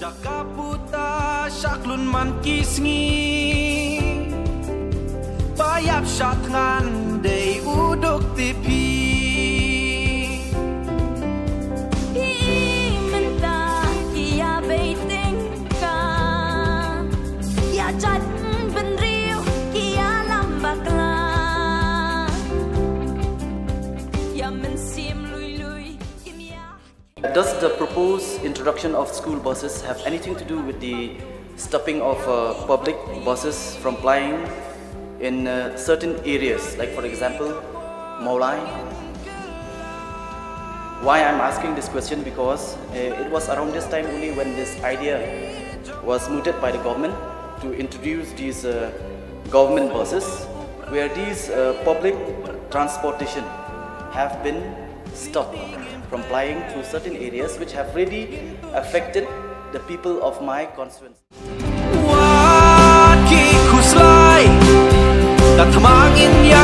daka puta shaklun man kisngi payap shatngan day udok tipi menta kia baiting ka ya chat benriu kia lambak la ya mensim lui lui kimya. Does the proposed introduction of school buses have anything to do with the stopping of public buses from plying in certain areas, like for example, Maulai? Why I'm asking this question, because it was around this time only when this idea was mooted by the government to introduce these government buses, where these public transportation have been stopped from plying through certain areas which have really affected the people of my constituency. Waki kuslai, dat mangin ya